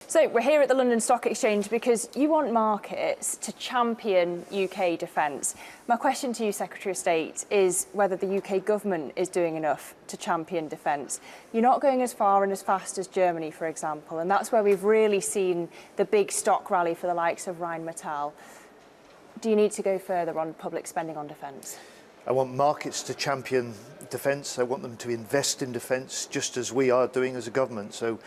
So we're here at the London Stock Exchange because you want markets to champion UK defence. My question to you, Secretary of State, is whether the UK government is doing enough to champion defence. You're not going as far and as fast as Germany, for example, and that's where we've really seen the big stock rally for the likes of Rheinmetall. Do you need to go further on public spending on defence? I want markets to champion defence. I want them to invest in defence, just as we are doing as a government. So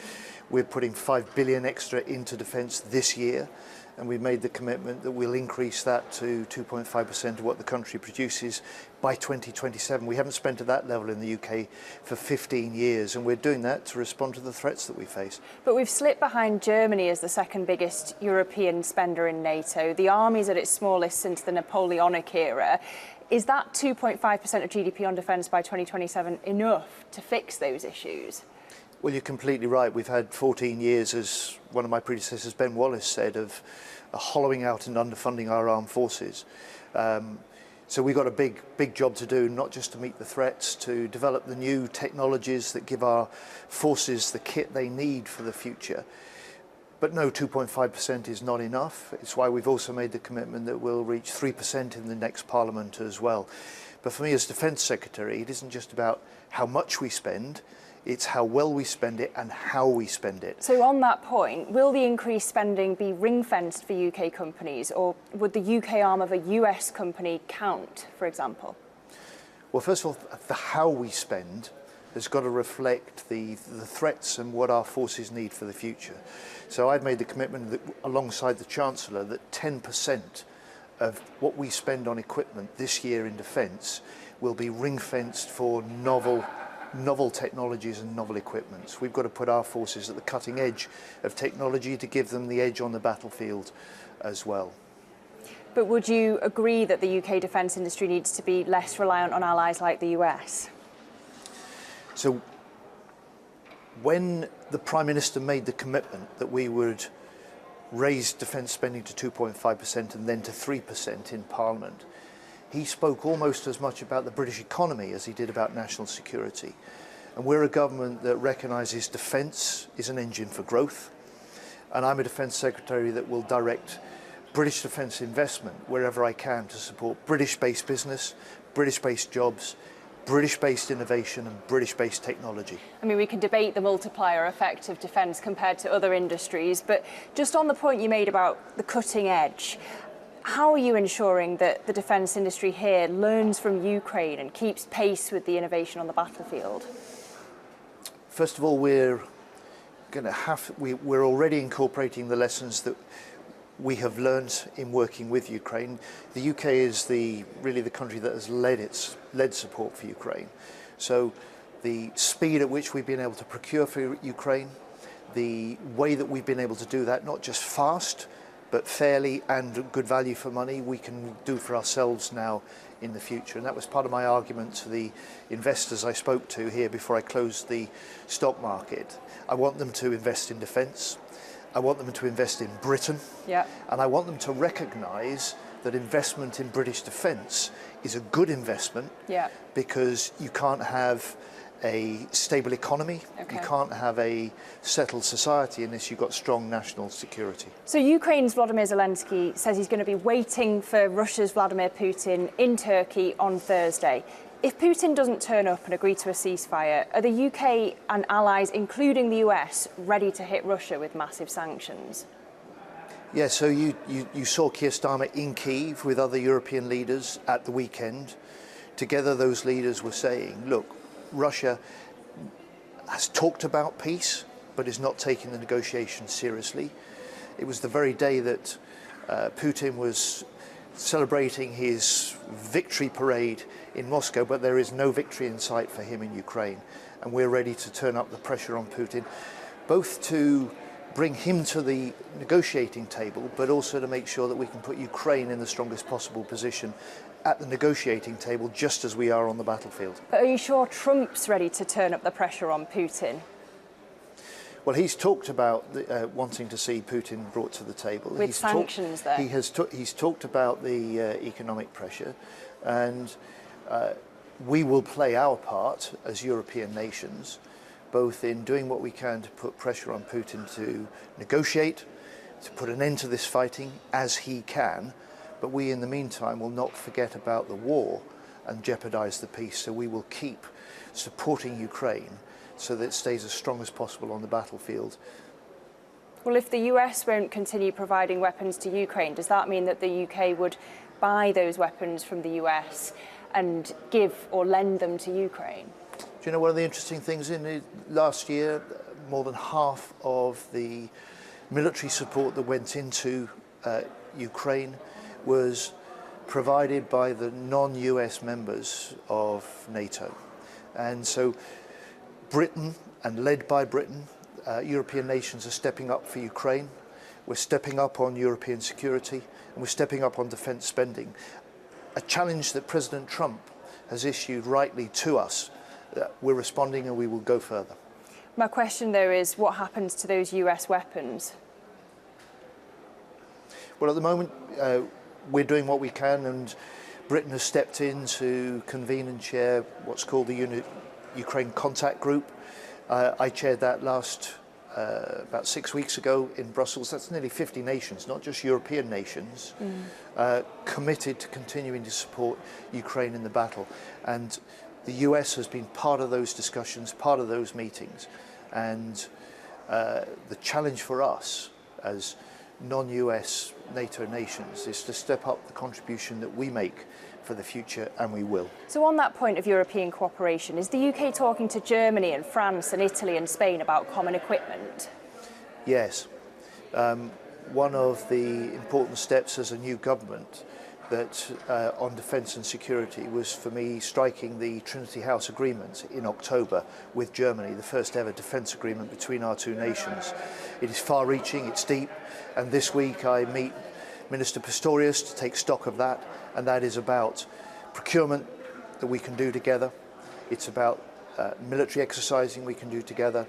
we're putting 5 billion extra into defence this year, and we've made the commitment that we'll increase that to 2.5% of what the country produces by 2027. We haven't spent at that level in the UK for 15 years, and we're doing that to respond to the threats that we face. But we've slipped behind Germany as the second biggest European spender in NATO. The army's at its smallest since the Napoleonic era. Is that 2.5% of GDP on defence by 2027 enough to fix those issues? Well, you're completely right. We've had 14 years, as one of my predecessors, Ben Wallace, said, of hollowing out and underfunding our armed forces. So we've got a big job to do, not just to meet the threats, to develop the new technologies that give our forces the kit they need for the future. But no, 2.5% is not enough. It's why we've also made the commitment that we'll reach 3% in the next Parliament as well. But for me as Defence Secretary, it isn't just about how much we spend, it's how well we spend it and how we spend it. So on that point, will the increased spending be ring-fenced for UK companies, or would the UK arm of a US company count, for example? Well, first of all, the how we spend has got to reflect the threats and what our forces need for the future. So I've made the commitment that, alongside the Chancellor, that 10% of what we spend on equipment this year in defence will be ring-fenced for novel technologies and novel equipments. We've got to put our forces at the cutting edge of technology to give them the edge on the battlefield as well. But would you agree that the UK defence industry needs to be less reliant on allies like the US? So when the Prime Minister made the commitment that we would raise defence spending to 2.5% and then to 3% in Parliament, he spoke almost as much about the British economy as he did about national security. And we're a government that recognises defence is an engine for growth. And I'm a Defence Secretary that will direct British defence investment wherever I can to support British-based business, British-based jobs, British-based innovation and British-based technology. I mean, we can debate the multiplier effect of defence compared to other industries, but just on the point you made about the cutting edge, how are you ensuring that the defence industry here learns from Ukraine and keeps pace with the innovation on the battlefield? First of all, we're already incorporating the lessons that we have learned in working with Ukraine. The UK is really the country that has led support for Ukraine. So the speed at which we've been able to procure for Ukraine, the way that we've been able to do that, not just fast, but fairly and good value for money, we can do for ourselves now in the future. And that was part of my argument to the investors I spoke to here before I closed the stock market. I want them to invest in defence. I want them to invest in Britain, and I want them to recognise that investment in British defence is a good investment, because you can't have a stable economy, you can't have a settled society unless you've got strong national security. So Ukraine's Volodymyr Zelensky says he's going to be waiting for Russia's Vladimir Putin in Turkey on Thursday. If Putin doesn't turn up and agree to a ceasefire, are the UK and allies, including the US, ready to hit Russia with massive sanctions? Yeah, so you saw Keir Starmer in Kyiv with other European leaders at the weekend. Together those leaders were saying, look, Russia has talked about peace, but is not taking the negotiations seriously. It was the very day that Putin was celebrating his victory parade in Moscow, but there is no victory in sight for him in Ukraine. And we're ready to turn up the pressure on Putin, both to bring him to the negotiating table, but also to make sure that we can put Ukraine in the strongest possible position at the negotiating table, just as we are on the battlefield. But are you sure Trump's ready to turn up the pressure on Putin? Well, he's talked about wanting to see Putin brought to the table. With sanctions there. He's talked about the economic pressure, and we will play our part as European nations both in doing what we can to put pressure on Putin to negotiate, to put an end to this fighting as he can, but we in the meantime will not forget about the war and jeopardize the peace. So we will keep supporting Ukraine so that it stays as strong as possible on the battlefield. Well, if the US won't continue providing weapons to Ukraine, does that mean that the UK would buy those weapons from the US and give or lend them to Ukraine? Do you know one of the interesting things in the last year, more than half of the military support that went into Ukraine was provided by the non-US members of NATO. And so Britain, and led by Britain, European nations are stepping up for Ukraine. We're stepping up on European security, and we're stepping up on defence spending. A challenge that President Trump has issued rightly to us. We're responding, and we will go further. My question, though, is what happens to those US weapons? Well, at the moment, we're doing what we can, and Britain has stepped in to convene and chair what's called the Ukraine Contact Group. I chaired that about 6 weeks ago in Brussels. That's nearly 50 nations, not just European nations, committed to continuing to support Ukraine in the battle. And the US has been part of those discussions, part of those meetings. And the challenge for us as non-US NATO nations is to step up the contribution that we make for the future, and we will. So on that point of European cooperation, is the UK talking to Germany and France and Italy and Spain about common equipment? Yes. One of the important steps as a new government that on defence and security was for me striking the Trinity House Agreement in October with Germany, the first ever defence agreement between our two nations. It is far-reaching, it's deep, and this week I meet Minister Pistorius to take stock of that, and that is about procurement that we can do together. It's about military exercising we can do together,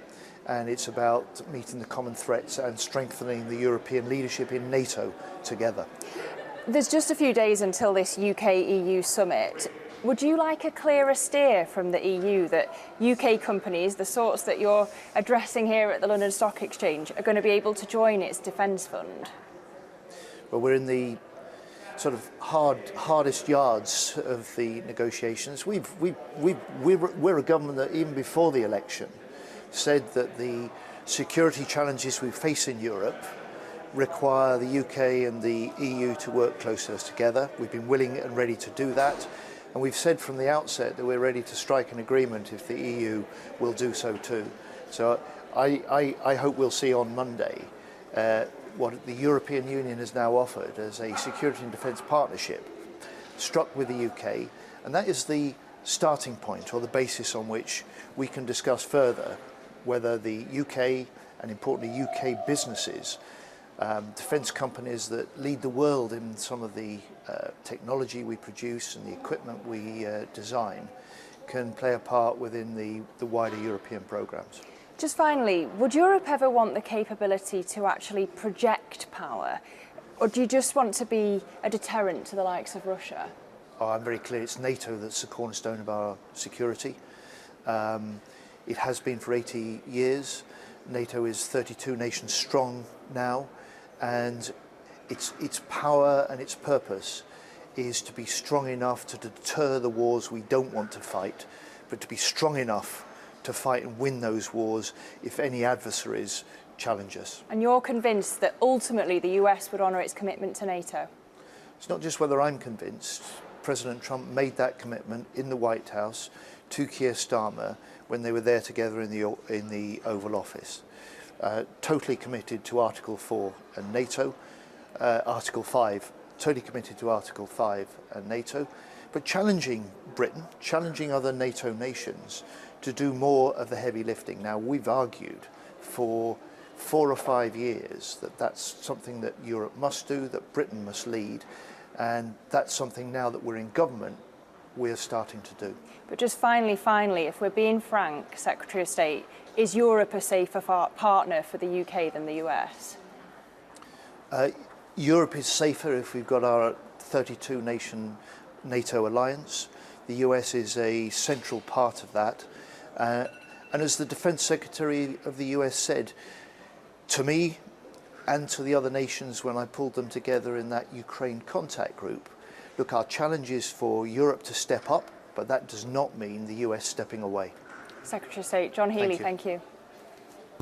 and it's about meeting the common threats and strengthening the European leadership in NATO together. There's just a few days until this UK-EU summit. Would you like a clearer steer from the EU that UK companies, the sorts that you're addressing here at the London Stock Exchange, are going to be able to join its defence fund? Well, we're in the sort of hardest yards of the negotiations. We're a government that even before the election said that the security challenges we face in Europe require the UK and the EU to work closer together. We've been willing and ready to do that. And we've said from the outset that we're ready to strike an agreement if the EU will do so too. So I hope we'll see on Monday what the European Union has now offered as a security and defence partnership struck with the UK. And that is the starting point or the basis on which we can discuss further whether the UK and importantly UK businesses, defence companies that lead the world in some of the technology we produce and the equipment we design, can play a part within the wider European programmes. Just finally, would Europe ever want the capability to actually project power? Or do you just want to be a deterrent to the likes of Russia? Oh, I'm very clear, it's NATO that's the cornerstone of our security. It has been for 80 years. NATO is 32 nations strong now, and its power and its purpose is to be strong enough to deter the wars we don't want to fight, but to be strong enough to fight and win those wars if any adversaries challenge us. And you're convinced that ultimately the US would honour its commitment to NATO? It's not just whether I'm convinced. President Trump made that commitment in the White House to Keir Starmer when they were there together in the Oval Office. Totally committed to Article 4 and NATO, Article 5, totally committed to Article 5 and NATO, but challenging Britain, challenging other NATO nations to do more of the heavy lifting. Now, we've argued for 4 or 5 years that that's something that Europe must do, that Britain must lead, and that's something now that we're in government, we're starting to do. But just finally, if we're being frank, Secretary of State, is Europe a safer partner for the UK than the US? Europe is safer if we've got our 32-nation NATO alliance. The US is a central part of that. And as the Defence Secretary of the US said to me and to the other nations when I pulled them together in that Ukraine contact group, look, our challenge is for Europe to step up, but that does not mean the US stepping away. Secretary of State John Healey, Thank you. Thank you.